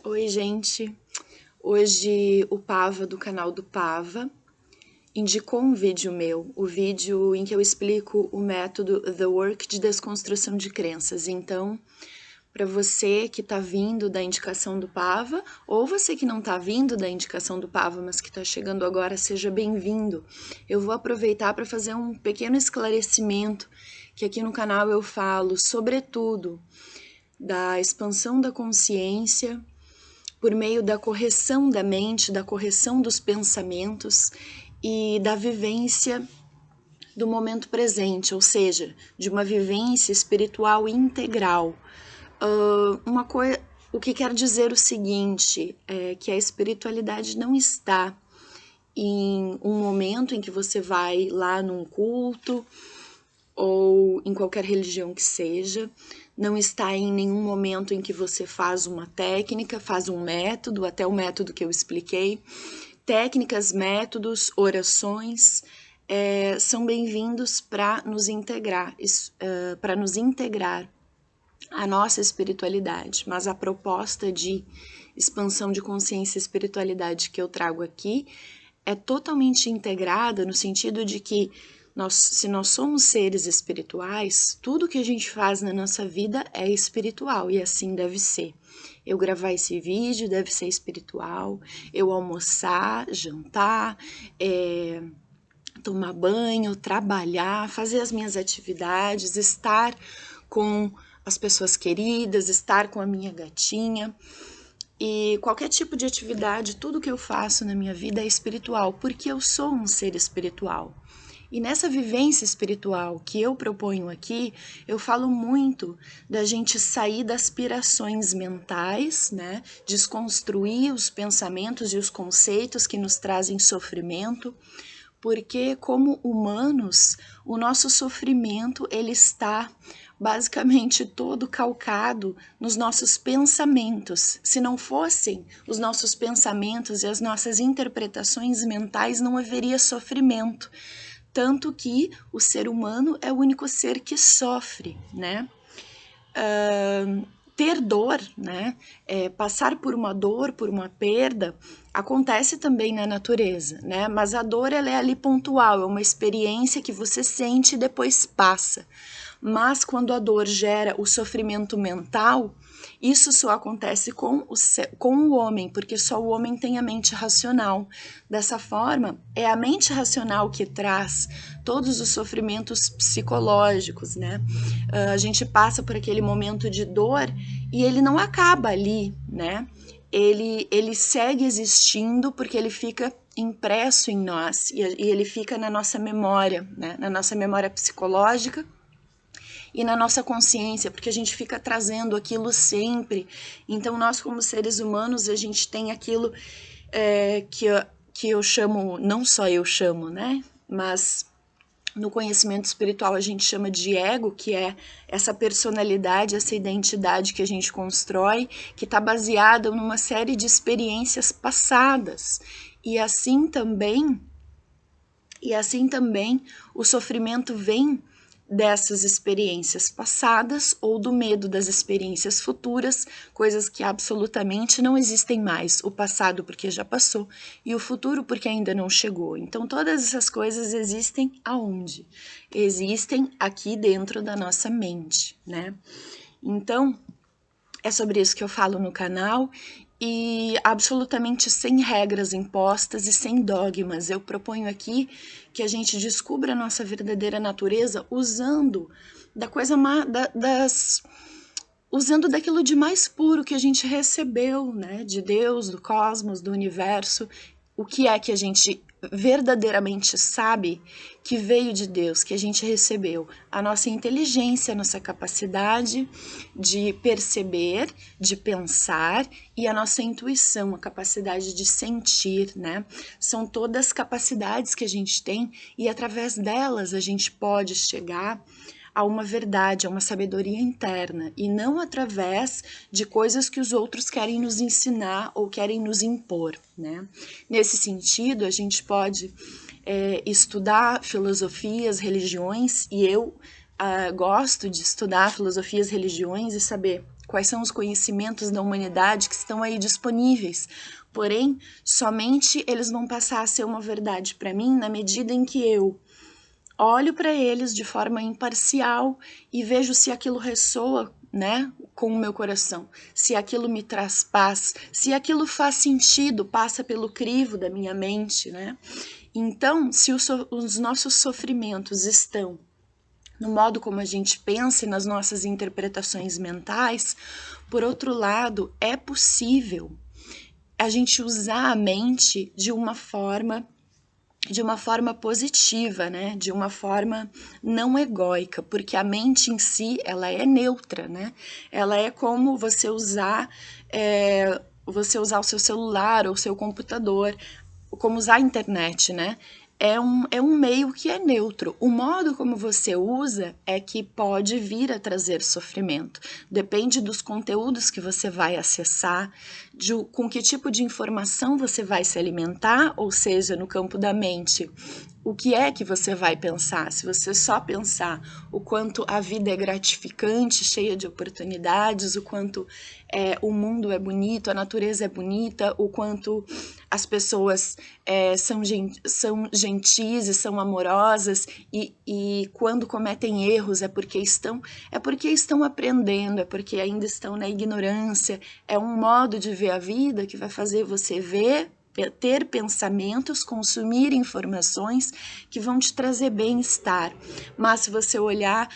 Oi, gente. Hoje o Pava, do canal do Pava, indicou um vídeo meu, o vídeo em que eu explico o método The Work de desconstrução de crenças. Então, para você que está vindo da indicação do Pava, ou você que não está vindo da indicação do Pava, mas que está chegando agora, seja bem-vindo. Eu vou aproveitar para fazer um pequeno esclarecimento, que aqui no canal eu falo, sobretudo, da expansão da consciência, por meio da correção da mente, da correção dos pensamentos e da vivência do momento presente, ou seja, de uma vivência espiritual integral. O que quer dizer o seguinte, é que a espiritualidade não está em um momento em que você vai lá num culto ou em qualquer religião que seja, não está em nenhum momento em que você faz uma técnica, faz um método, até o método que eu expliquei. Técnicas, métodos, orações são bem-vindos para nos integrar, à nossa espiritualidade. Mas a proposta de expansão de consciência e espiritualidade que eu trago aqui é totalmente integrada no sentido de que se nós somos seres espirituais, tudo que a gente faz na nossa vida é espiritual e assim deve ser. Eu gravar esse vídeo deve ser espiritual, eu almoçar, jantar, tomar banho, trabalhar, fazer as minhas atividades, estar com as pessoas queridas, estar com a minha gatinha. E qualquer tipo de atividade, tudo que eu faço na minha vida é espiritual, porque eu sou um ser espiritual. E nessa vivência espiritual que eu proponho aqui, eu falo muito da gente sair das aspirações mentais, né? Desconstruir os pensamentos e os conceitos que nos trazem sofrimento, porque como humanos, o nosso sofrimento ele está basicamente todo calcado nos nossos pensamentos. Se não fossem os nossos pensamentos e as nossas interpretações mentais, não haveria sofrimento. Tanto que o ser humano é o único ser que sofre, né? Ter dor, né? Passar por uma dor, por uma perda, acontece também na natureza, né? Mas a dor ela é ali pontual, é uma experiência que você sente e depois passa. Mas quando a dor gera o sofrimento mental, isso só acontece com o homem, porque só o homem tem a mente racional. Dessa forma, é a mente racional que traz todos os sofrimentos psicológicos, né? A gente passa por aquele momento de dor e ele não acaba ali, né? Ele segue existindo porque ele fica impresso em nós e ele fica na nossa memória, né? Na nossa memória psicológica e na nossa consciência, porque a gente fica trazendo aquilo sempre. Então, nós como seres humanos, a gente tem aquilo que eu chamo, não só eu chamo, né? Mas no conhecimento espiritual a gente chama de ego, que é essa personalidade, essa identidade que a gente constrói, que está baseada numa série de experiências passadas. E assim também o sofrimento vem dessas experiências passadas ou do medo das experiências futuras, coisas que absolutamente não existem mais. O passado porque já passou e o futuro porque ainda não chegou. Então todas essas coisas existem aonde? Existem aqui dentro da nossa mente, né? Então é sobre isso que eu falo no canal e absolutamente sem regras impostas e sem dogmas. Eu proponho aqui que a gente descubra a nossa verdadeira natureza usando usando daquilo de mais puro que a gente recebeu, né, de Deus, do cosmos, do universo. O que é que a gente verdadeiramente sabe que veio de Deus, que a gente recebeu? A nossa inteligência, a nossa capacidade de perceber, de pensar e a nossa intuição, a capacidade de sentir, né? São todas capacidades que a gente tem e através delas a gente pode chegar a uma verdade, a uma sabedoria interna e não através de coisas que os outros querem nos ensinar ou querem nos impor, né? Nesse sentido, a gente pode estudar filosofias, religiões e eu gosto de estudar filosofias, religiões e saber quais são os conhecimentos da humanidade que estão aí disponíveis. Porém, somente eles vão passar a ser uma verdade para mim na medida em que eu olho para eles de forma imparcial e vejo se aquilo ressoa, né, com o meu coração, se aquilo me traz paz, se aquilo faz sentido, passa pelo crivo da minha mente, né? Então, se os nossos sofrimentos estão no modo como a gente pensa e nas nossas interpretações mentais, por outro lado, é possível a gente usar a mente de uma forma positiva, né? De uma forma não egóica, porque a mente em si, ela é neutra, né? Ela é como você usar o seu celular ou o seu computador, como usar a internet, né? É um meio que é neutro. O modo como você usa é que pode vir a trazer sofrimento. Depende dos conteúdos que você vai acessar, com que tipo de informação você vai se alimentar, ou seja, no campo da mente. O que é que você vai pensar? Se você só pensar o quanto a vida é gratificante, cheia de oportunidades, o quanto o mundo é bonito, a natureza é bonita, o quanto as pessoas são gentis e são amorosas e quando cometem erros é porque estão aprendendo, é porque ainda estão na ignorância. É um modo de ver a vida que vai fazer você ter pensamentos, consumir informações que vão te trazer bem-estar. Mas se você olhar,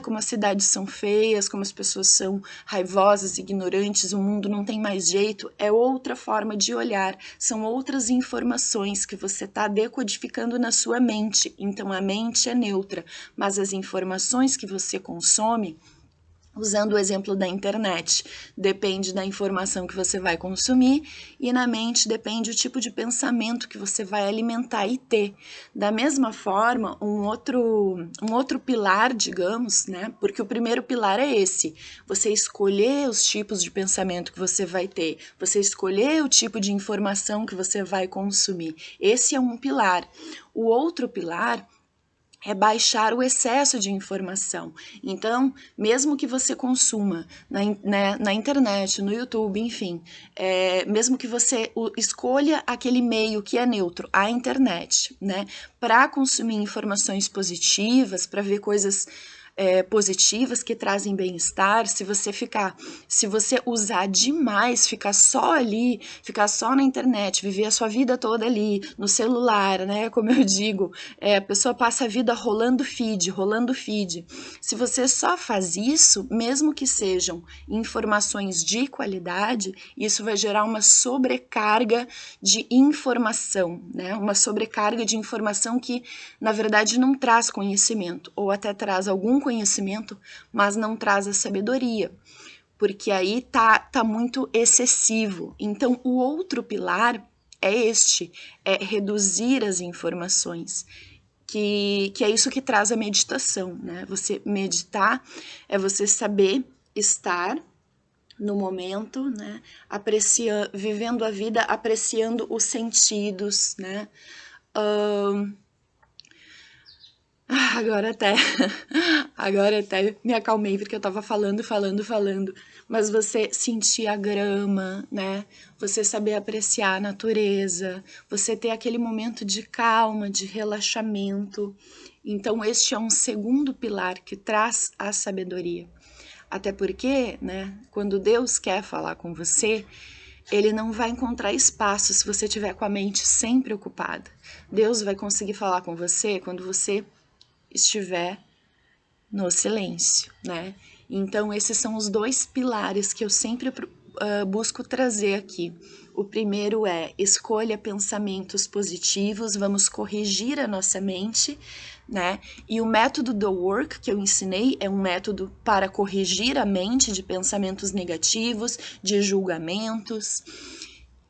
como as cidades são feias, como as pessoas são raivosas, ignorantes, o mundo não tem mais jeito, é outra forma de olhar, são outras informações que você está decodificando na sua mente. Então a mente é neutra, mas as informações que você consome, usando o exemplo da internet, depende da informação que você vai consumir e na mente depende o tipo de pensamento que você vai alimentar e ter. Da mesma forma, um outro pilar, digamos, né? Porque o primeiro pilar é esse, você escolher os tipos de pensamento que você vai ter, você escolher o tipo de informação que você vai consumir. Esse é um pilar. O outro pilar é baixar o excesso de informação. Então, mesmo que você consuma na internet, no YouTube, enfim, mesmo que você escolha aquele meio que é neutro, a internet, né, para consumir informações positivas, para ver coisas positivas que trazem bem-estar, se você usar demais, ficar só ali, ficar só na internet, viver a sua vida toda ali, no celular, né? Como eu digo, a pessoa passa a vida rolando feed. Se você só faz isso, mesmo que sejam informações de qualidade, isso vai gerar uma sobrecarga de informação, né? Uma sobrecarga de informação que, na verdade, não traz conhecimento, ou até traz algum conhecimento, mas não traz a sabedoria, porque aí tá muito excessivo. Então, o outro pilar é reduzir as informações, que é isso que traz a meditação, né? Você meditar é você saber estar no momento, né? Vivendo a vida, apreciando os sentidos, né? Agora até me acalmei porque eu tava falando, mas você sentir a grama, né? Você saber apreciar a natureza, você ter aquele momento de calma, de relaxamento. Então, este é um segundo pilar que traz a sabedoria. Até porque, né, quando Deus quer falar com você, ele não vai encontrar espaço se você tiver com a mente sempre ocupada. Deus vai conseguir falar com você quando você estiver no silêncio, né? Então, esses são os dois pilares que eu sempre busco trazer aqui. O primeiro é escolha pensamentos positivos, vamos corrigir a nossa mente, né? E o método do Work que eu ensinei é um método para corrigir a mente de pensamentos negativos, de julgamentos.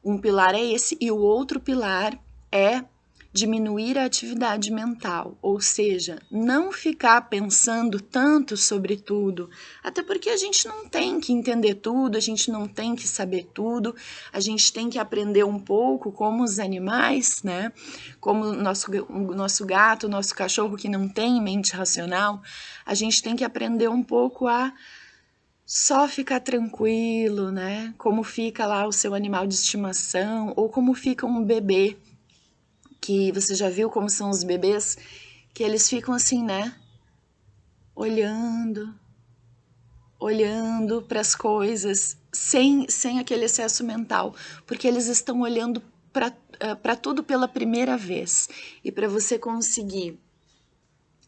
Um pilar é esse, e o outro pilar é diminuir a atividade mental, ou seja, não ficar pensando tanto sobre tudo, até porque a gente não tem que entender tudo, a gente não tem que saber tudo, a gente tem que aprender um pouco como os animais, né? Como o nosso gato, o nosso cachorro que não tem mente racional, a gente tem que aprender um pouco a só ficar tranquilo, né? Como fica lá o seu animal de estimação, ou como fica um bebê, que você já viu como são os bebês, que eles ficam assim, né? Olhando para as coisas, sem aquele excesso mental, porque eles estão olhando para tudo pela primeira vez. E para você conseguir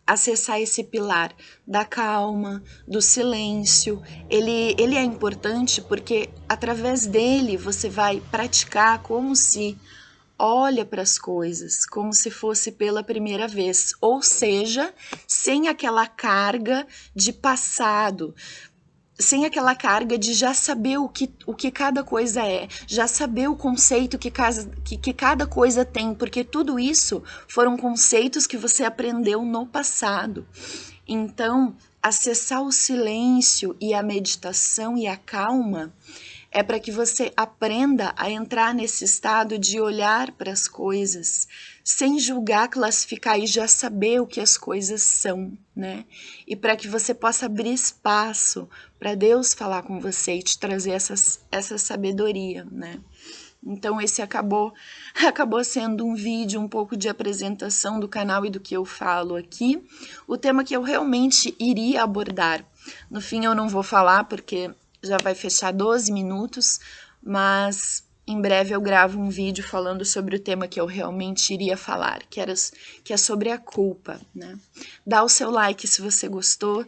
acessar esse pilar da calma, do silêncio, ele é importante porque através dele você vai praticar como se olha para as coisas, como se fosse pela primeira vez, ou seja, sem aquela carga de passado, sem aquela carga de já saber o que cada coisa é, já saber o conceito que cada coisa tem, porque tudo isso foram conceitos que você aprendeu no passado. Então, acessar o silêncio e a meditação e a calma é para que você aprenda a entrar nesse estado de olhar para as coisas sem julgar, classificar e já saber o que as coisas são, né? E para que você possa abrir espaço para Deus falar com você e te trazer essa sabedoria, né? Então esse acabou sendo um vídeo um pouco de apresentação do canal e do que eu falo aqui. O tema que eu realmente iria abordar, no fim eu não vou falar porque já vai fechar 12 minutos, mas em breve eu gravo um vídeo falando sobre o tema que eu realmente iria falar, que é sobre a culpa, né? Dá o seu like se você gostou,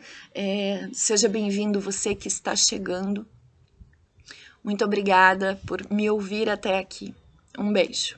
seja bem-vindo você que está chegando. Muito obrigada por me ouvir até aqui. Um beijo.